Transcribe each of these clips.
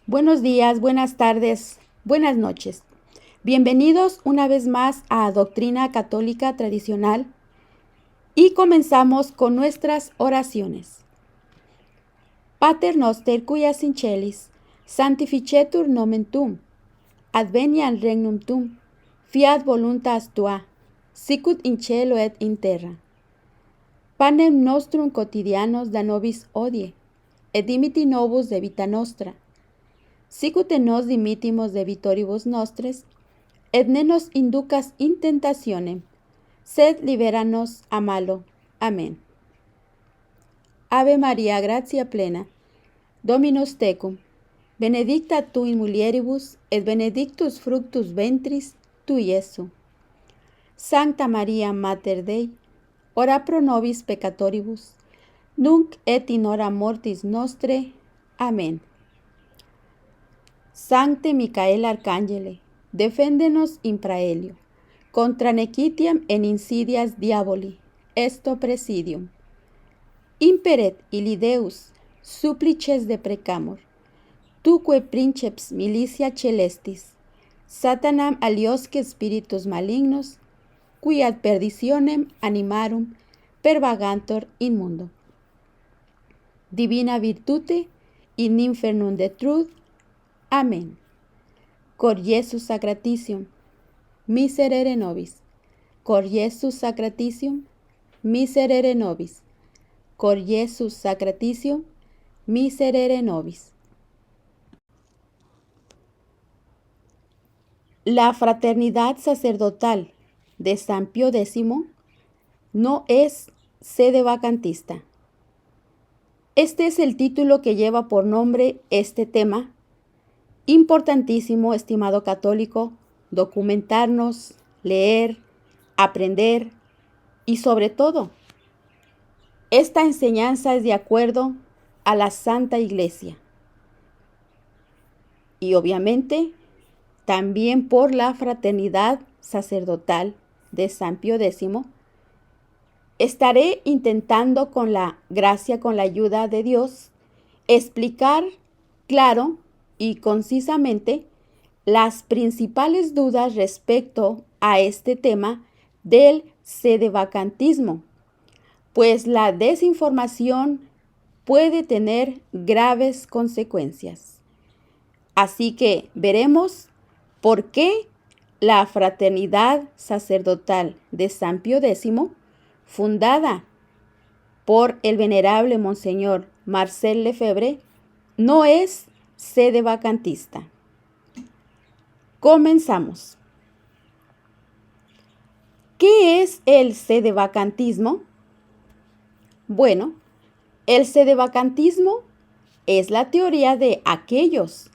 Buenos días, buenas tardes, buenas noches. Bienvenidos una vez más a Doctrina Católica Tradicional y comenzamos con nuestras oraciones. Pater noster qui es in celis, sanctificetur nomen tuum, adveniat regnum tuum, fiat voluntas tua, sicut in cielo et in terra. Panem nostrum quotidianos da nobis hodie, et dimiti nobis debita nostra, sicut nos dimittimus debitoribus nostres, et ne nos inducas in tentationem, sed libera nos a malo. Amén. Ave María, gratia plena, Dominus tecum, benedicta tu in mulieribus, et benedictus fructus ventris tui, Iesu. Sancta Maria, Mater Dei, ora pro nobis peccatoribus, nunc et in hora mortis nostre. Amén. Sancte Micael Arcangele, defendenos in praelio, contra nequitiam en insidias diaboli, esto presidium. Imperet illi Deus, supplices deprecamur, tuque princeps militia celestis, Satanam aliosque spiritus malignos, qui ad perditionem animarum pervagantur in mundo. Divina virtute in infernum detrud. Amén. Cor Iesus sacratitium, miserere nobis. Cor Iesus sacratitium, miserere nobis. Cor Iesus sacratitium, miserere nobis. La fraternidad sacerdotal de San Pío X no es sede vacantista. Este es el título que lleva por nombre este tema. Importantísimo, estimado católico, documentarnos, leer, aprender y sobre todo, esta enseñanza es de acuerdo a la Santa Iglesia y obviamente también por la fraternidad sacerdotal de San Pío X. Estaré intentando con la gracia, con la ayuda de Dios, explicar claro y concisamente las principales dudas respecto a este tema del sedevacantismo, pues la desinformación puede tener graves consecuencias. Así que veremos por qué la fraternidad sacerdotal de San Pío X, fundada por el venerable Monseñor Marcel Lefebvre, no es sedevacantista. Comenzamos. ¿Qué es el sedevacantismo? Bueno, el sedevacantismo es la teoría de aquellos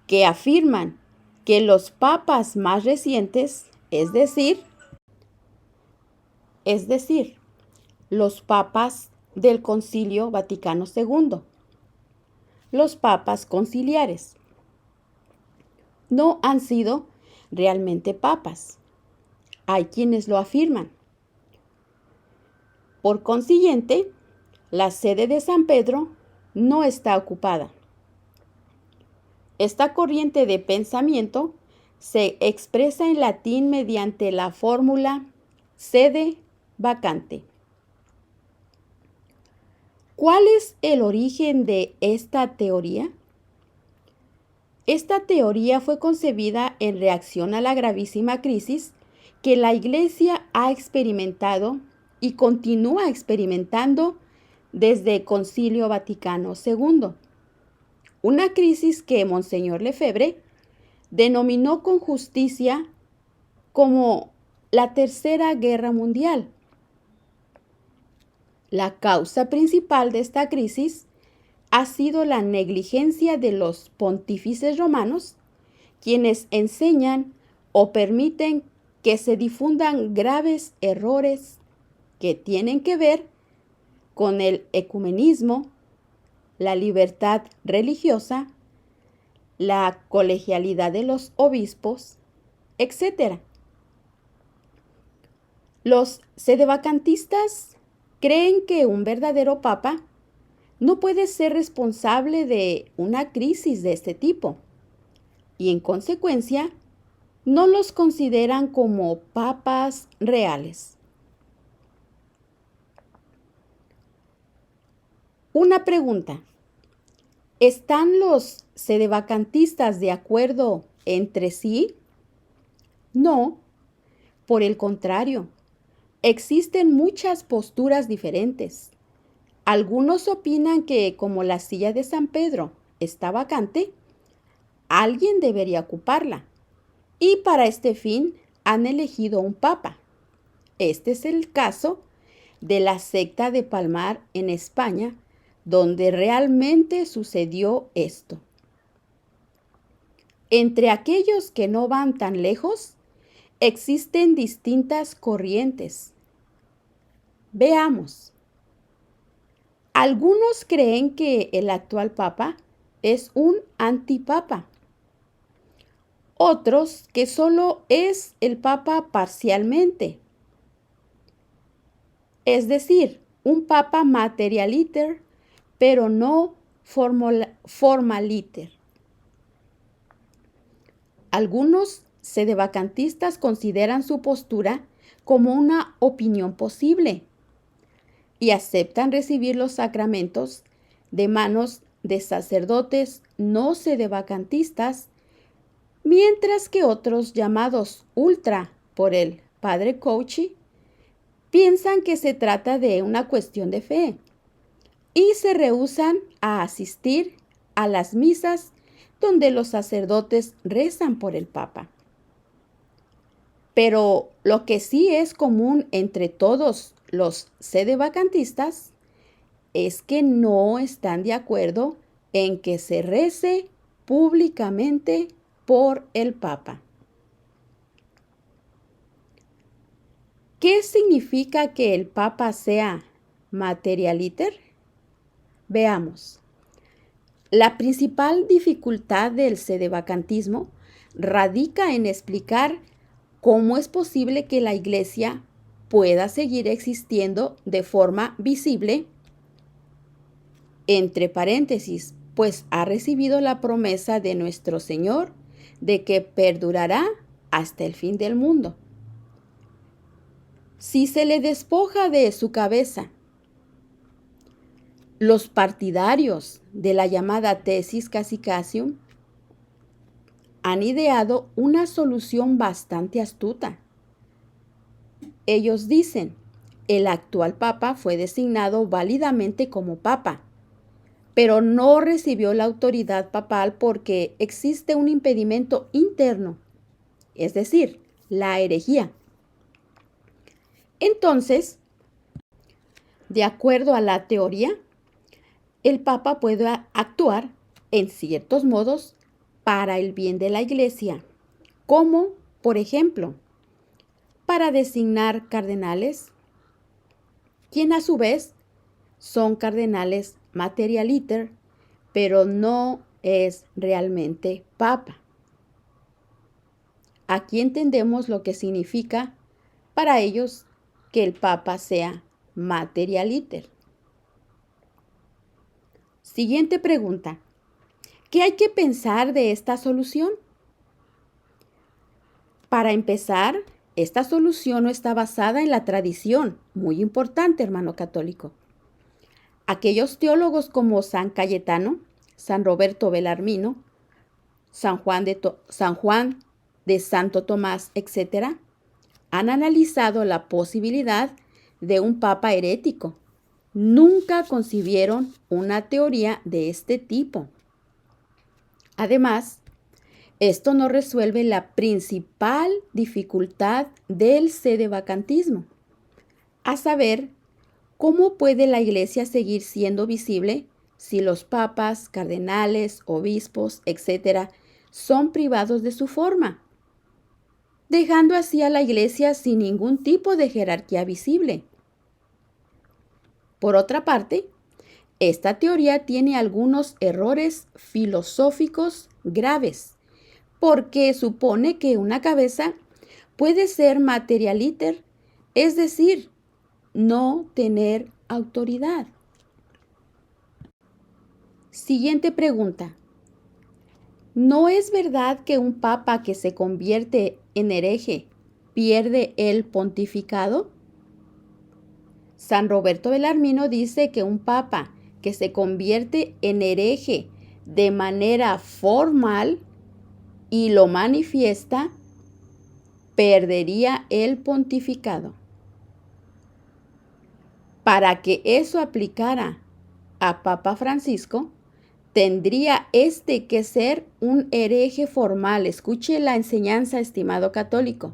que afirman que los papas más recientes, es decir, los papas del Concilio Vaticano II, los papas conciliares, no han sido realmente papas. Hay quienes lo afirman. Por consiguiente, la sede de San Pedro no está ocupada. Esta corriente de pensamiento se expresa en latín mediante la fórmula sede vacante. ¿Cuál es el origen de esta teoría? Esta teoría fue concebida en reacción a la gravísima crisis que la Iglesia ha experimentado y continúa experimentando desde el Concilio Vaticano II. Una crisis que Monseñor Lefebvre denominó con justicia como la Tercera Guerra Mundial. La causa principal de esta crisis ha sido la negligencia de los pontífices romanos, quienes enseñan o permiten que se difundan graves errores que tienen que ver con el ecumenismo, la libertad religiosa, la colegialidad de los obispos, etc. Los sedevacantistas creen que un verdadero papa no puede ser responsable de una crisis de este tipo y en consecuencia no los consideran como papas reales. Una pregunta. ¿Están los sedevacantistas de acuerdo entre sí? No, por el contrario, existen muchas posturas diferentes. Algunos opinan que como la silla de San Pedro está vacante, alguien debería ocuparla. Y para este fin han elegido un papa. Este es el caso de la secta de Palmar en España, donde realmente sucedió esto. Entre aquellos que no van tan lejos, existen distintas corrientes. Veamos. Algunos creen que el actual papa es un antipapa. Otros que solo es el papa parcialmente. Es decir, un papa materialiter, pero no formaliter. Algunos sedevacantistas consideran su postura como una opinión posible y aceptan recibir los sacramentos de manos de sacerdotes no sedevacantistas, mientras que otros llamados ultra por el padre Cauchy piensan que se trata de una cuestión de fe y se rehúsan a asistir a las misas donde los sacerdotes rezan por el Papa. Pero lo que sí es común entre todos los sedevacantistas es que no están de acuerdo en que se rece públicamente por el Papa. ¿Qué significa que el Papa sea materialiter? Veamos. La principal dificultad del sedevacantismo radica en explicar cómo es posible que la Iglesia pueda seguir existiendo de forma visible, entre paréntesis, pues ha recibido la promesa de nuestro Señor de que perdurará hasta el fin del mundo. Si se le despoja de su cabeza, los partidarios de la llamada tesis Casicacium han ideado una solución bastante astuta. Ellos dicen, el actual papa fue designado válidamente como papa, pero no recibió la autoridad papal porque existe un impedimento interno, es decir, la herejía. Entonces, de acuerdo a la teoría, el Papa puede actuar en ciertos modos para el bien de la Iglesia, como, por ejemplo, para designar cardenales, quien a su vez son cardenales materialiter, pero no es realmente Papa. Aquí entendemos lo que significa para ellos que el Papa sea materialiter. Siguiente pregunta. ¿Qué hay que pensar de esta solución? Para empezar, esta solución no está basada en la tradición, muy importante, hermano católico. Aquellos teólogos como San Cayetano, San Roberto Belarmino, San Juan de Santo Tomás, etc., han analizado la posibilidad de un papa herético. Nunca concibieron una teoría de este tipo. Además, esto no resuelve la principal dificultad del sedevacantismo, a saber, ¿cómo puede la Iglesia seguir siendo visible si los papas, cardenales, obispos, etc., son privados de su forma, dejando así a la Iglesia sin ningún tipo de jerarquía visible? Por otra parte, esta teoría tiene algunos errores filosóficos graves, porque supone que una cabeza puede ser materialiter, es decir, no tener autoridad. Siguiente pregunta. ¿No es verdad que un papa que se convierte en hereje pierde el pontificado? San Roberto Belarmino dice que un papa que se convierte en hereje de manera formal y lo manifiesta, perdería el pontificado. Para que eso aplicara a Papa Francisco, tendría que ser un hereje formal. Escuche la enseñanza, estimado católico.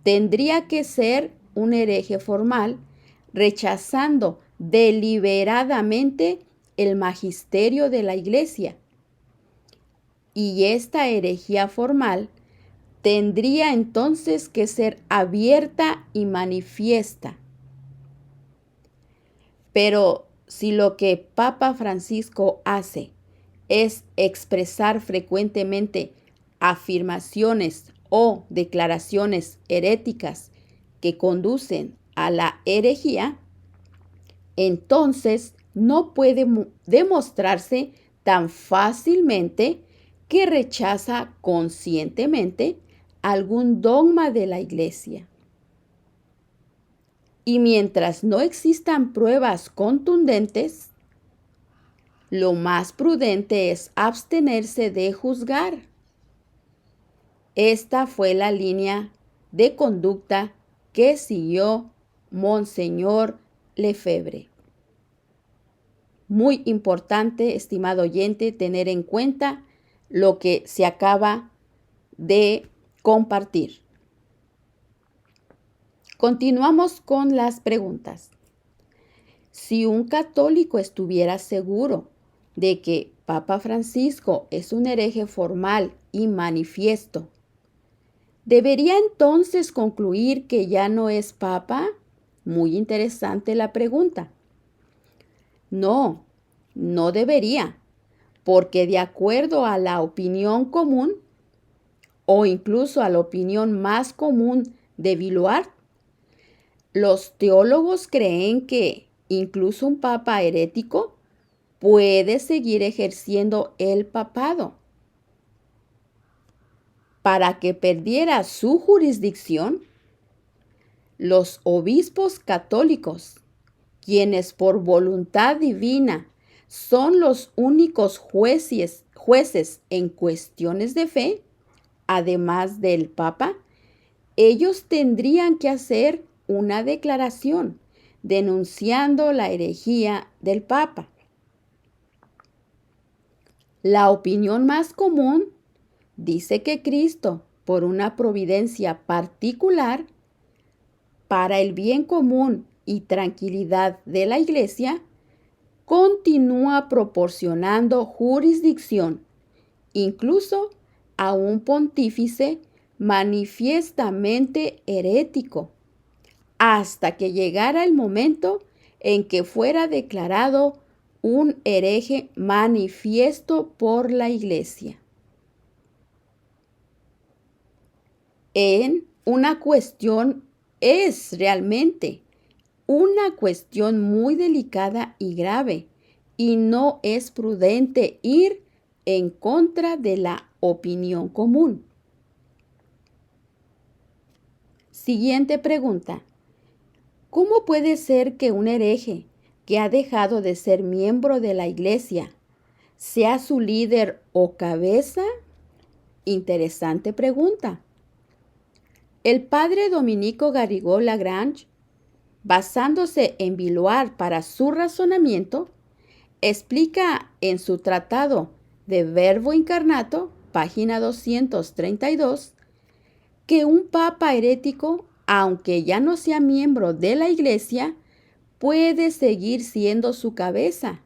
Tendría que ser un hereje formal, rechazando deliberadamente el magisterio de la Iglesia. Y esta herejía formal tendría entonces que ser abierta y manifiesta. Pero si lo que Papa Francisco hace es expresar frecuentemente afirmaciones o declaraciones heréticas que conducen a la herejía, entonces no puede demostrarse tan fácilmente que rechaza conscientemente algún dogma de la Iglesia. Y mientras no existan pruebas contundentes, lo más prudente es abstenerse de juzgar. Esta fue la línea de conducta que siguió Monseñor Lefebvre. Muy importante, estimado oyente, tener en cuenta lo que se acaba de compartir. Continuamos con las preguntas. Si un católico estuviera seguro de que Papa Francisco es un hereje formal y manifiesto, ¿debería entonces concluir que ya no es papa? Muy interesante la pregunta. No, no debería, porque de acuerdo a la opinión común, o incluso a la opinión más común de Villard, los teólogos creen que incluso un papa herético puede seguir ejerciendo el papado. Para que perdiera su jurisdicción, los obispos católicos, quienes por voluntad divina son los únicos jueces en cuestiones de fe, además del Papa, ellos tendrían que hacer una declaración denunciando la herejía del Papa. La opinión más común dice que Cristo, por una providencia particular, para el bien común y tranquilidad de la Iglesia, continúa proporcionando jurisdicción, incluso a un pontífice manifiestamente herético, hasta que llegara el momento en que fuera declarado un hereje manifiesto por la Iglesia. Es realmente una cuestión muy delicada y grave, y no es prudente ir en contra de la opinión común. Siguiente pregunta. ¿Cómo puede ser que un hereje que ha dejado de ser miembro de la Iglesia sea su líder o cabeza? Interesante pregunta. El padre Dominico Garrigou-Lagrange, basándose en Villard para su razonamiento, explica en su tratado de Verbo Incarnato, página 232, que un papa herético, aunque ya no sea miembro de la Iglesia, puede seguir siendo su cabeza,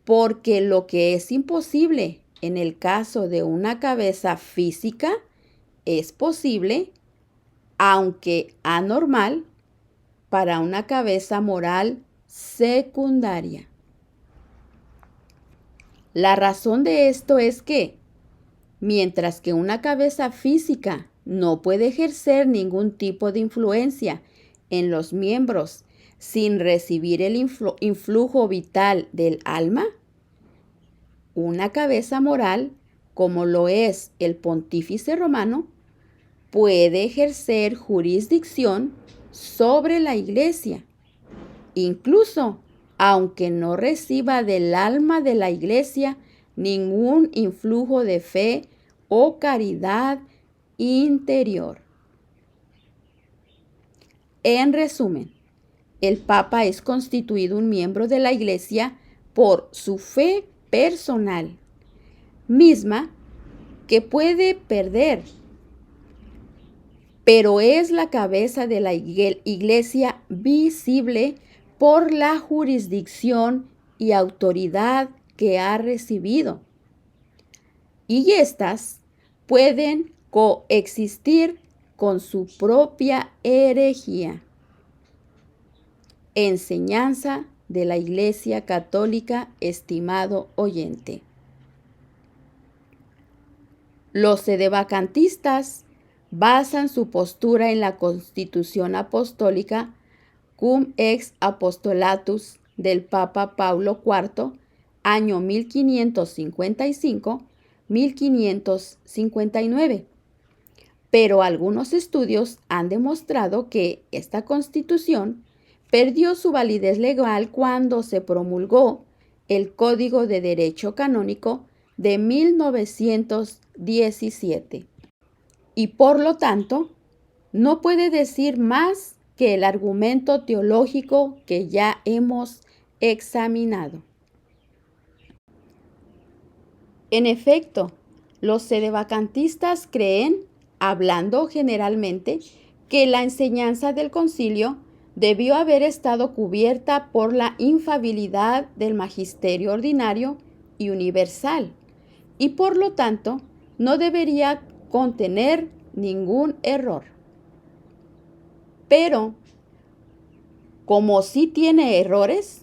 porque lo que es imposible en el caso de una cabeza física es posible, aunque anormal, para una cabeza moral secundaria. La razón de esto es que, mientras que una cabeza física no puede ejercer ningún tipo de influencia en los miembros sin recibir el influjo vital del alma, una cabeza moral, como lo es el pontífice romano, puede ejercer jurisdicción sobre la Iglesia, incluso aunque no reciba del alma de la Iglesia ningún influjo de fe o caridad interior. En resumen, el Papa es constituido un miembro de la Iglesia por su fe personal, misma que puede perder, pero es la cabeza de la Iglesia visible por la jurisdicción y autoridad que ha recibido. Y éstas pueden coexistir con su propia herejía. Enseñanza de la Iglesia Católica, estimado oyente. Los sedevacantistas basan su postura en la Constitución Apostólica Cum Ex Apostolatus del Papa Paulo IV, año 1555-1559. Pero algunos estudios han demostrado que esta Constitución perdió su validez legal cuando se promulgó el Código de Derecho Canónico de 1917. Y por lo tanto, no puede decir más que el argumento teológico que ya hemos examinado. En efecto, los sedevacantistas creen, hablando generalmente, que la enseñanza del concilio debió haber estado cubierta por la infalibilidad del magisterio ordinario y universal, y por lo tanto no debería contener ningún error. Pero, como sí tiene errores,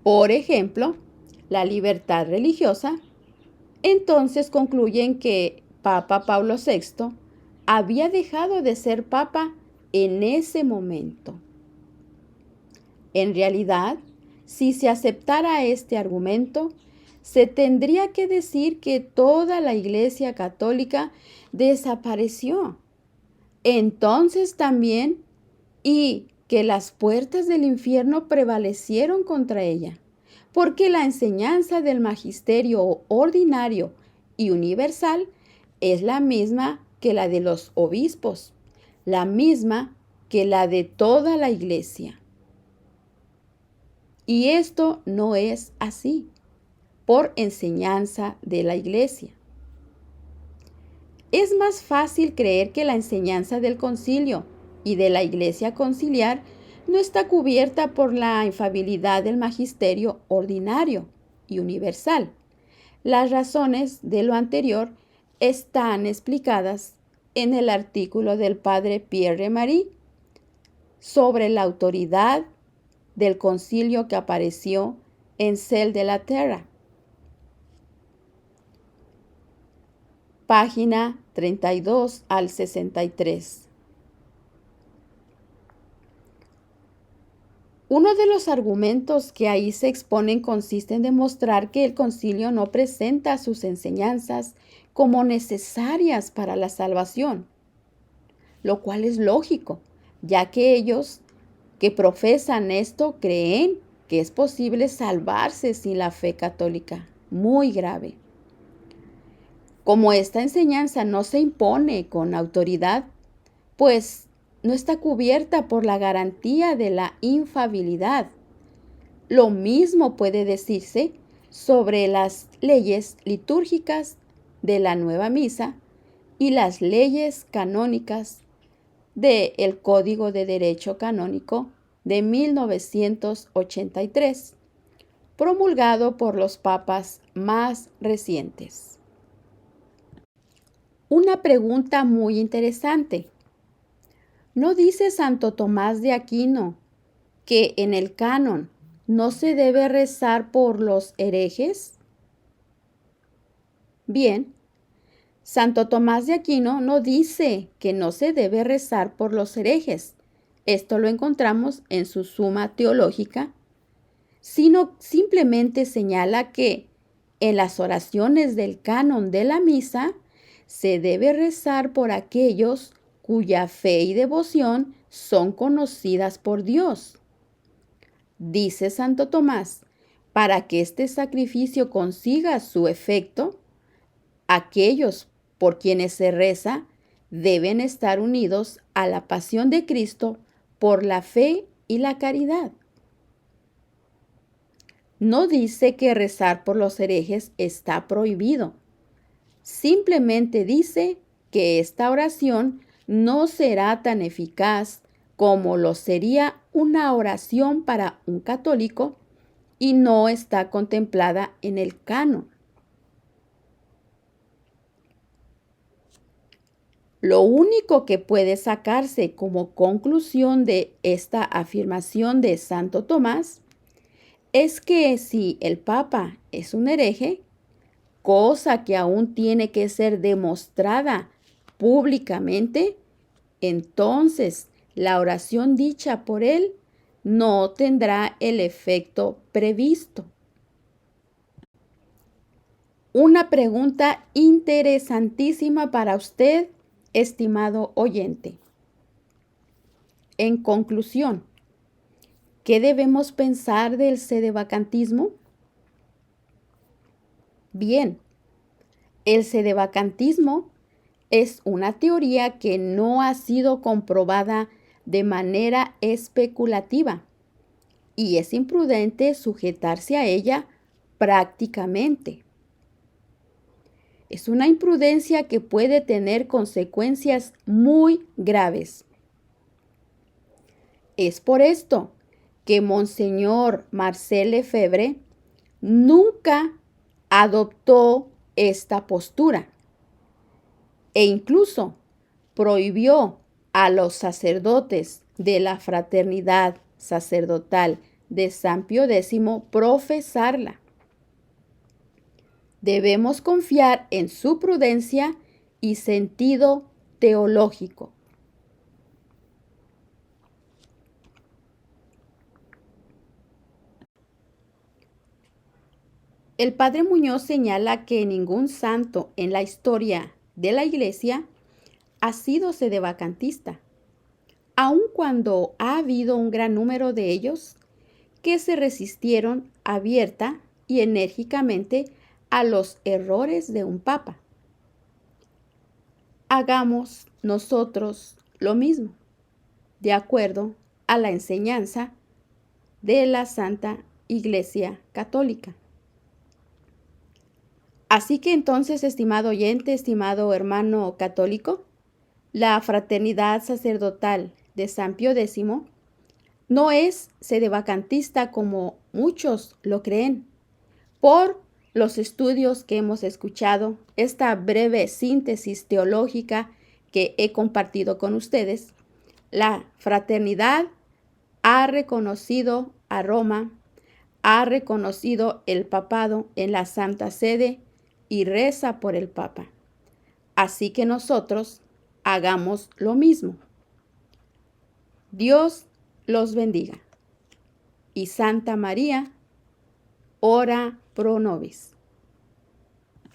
por ejemplo, la libertad religiosa, entonces concluyen que Papa Pablo VI había dejado de ser papa en ese momento. En realidad, si se aceptara este argumento, se tendría que decir que toda la Iglesia Católica desapareció. Entonces también, y que las puertas del infierno prevalecieron contra ella, porque la enseñanza del magisterio ordinario y universal es la misma que la de los obispos, la misma que la de toda la Iglesia. Y esto no es así, por enseñanza de la Iglesia. Es más fácil creer que la enseñanza del concilio y de la Iglesia conciliar no está cubierta por la infalibilidad del magisterio ordinario y universal. Las razones de lo anterior están explicadas en el artículo del padre Pierre Marie sobre la autoridad del concilio que apareció en Cel de la Terra, página 32 al 63. Uno de los argumentos que ahí se exponen consiste en demostrar que el concilio no presenta sus enseñanzas como necesarias para la salvación, lo cual es lógico, ya que ellos que profesan esto creen que es posible salvarse sin la fe católica. Muy grave. Como esta enseñanza no se impone con autoridad, pues no está cubierta por la garantía de la infalibilidad. Lo mismo puede decirse sobre las leyes litúrgicas de la nueva misa y las leyes canónicas del Código de Derecho Canónico de 1983, promulgado por los papas más recientes. Una pregunta muy interesante. ¿No dice Santo Tomás de Aquino que en el canon no se debe rezar por los herejes? Bien, Santo Tomás de Aquino no dice que no se debe rezar por los herejes. Esto lo encontramos en su Suma Teológica, sino simplemente señala que en las oraciones del canon de la misa se debe rezar por aquellos cuya fe y devoción son conocidas por Dios. Dice Santo Tomás, para que este sacrificio consiga su efecto, aquellos por quienes se reza deben estar unidos a la pasión de Cristo por la fe y la caridad. No dice que rezar por los herejes está prohibido. Simplemente dice que esta oración no será tan eficaz como lo sería una oración para un católico y no está contemplada en el canon. Lo único que puede sacarse como conclusión de esta afirmación de Santo Tomás es que si el Papa es un hereje, cosa que aún tiene que ser demostrada públicamente, entonces la oración dicha por él no tendrá el efecto previsto. Una pregunta interesantísima para usted, estimado oyente. En conclusión, ¿qué debemos pensar del sedevacantismo? Bien, el sedevacantismo es una teoría que no ha sido comprobada de manera especulativa y es imprudente sujetarse a ella prácticamente. Es una imprudencia que puede tener consecuencias muy graves. Es por esto que Monseñor Marcel Lefebvre nunca adoptó esta postura e incluso prohibió a los sacerdotes de la fraternidad sacerdotal de San Pío X profesarla. Debemos confiar en su prudencia y sentido teológico. El padre Muñoz señala que ningún santo en la historia de la Iglesia ha sido sedevacantista, aun cuando ha habido un gran número de ellos que se resistieron abierta y enérgicamente a los errores de un papa. Hagamos nosotros lo mismo, de acuerdo a la enseñanza de la Santa Iglesia Católica. Así que entonces, estimado oyente, estimado hermano católico, la fraternidad sacerdotal de San Pío X no es sedevacantista como muchos lo creen. Por los estudios que hemos escuchado, esta breve síntesis teológica que he compartido con ustedes, la fraternidad ha reconocido a Roma, ha reconocido el papado en la Santa Sede y reza por el Papa. Así que nosotros hagamos lo mismo. Dios los bendiga. Y Santa María, ora pro nobis.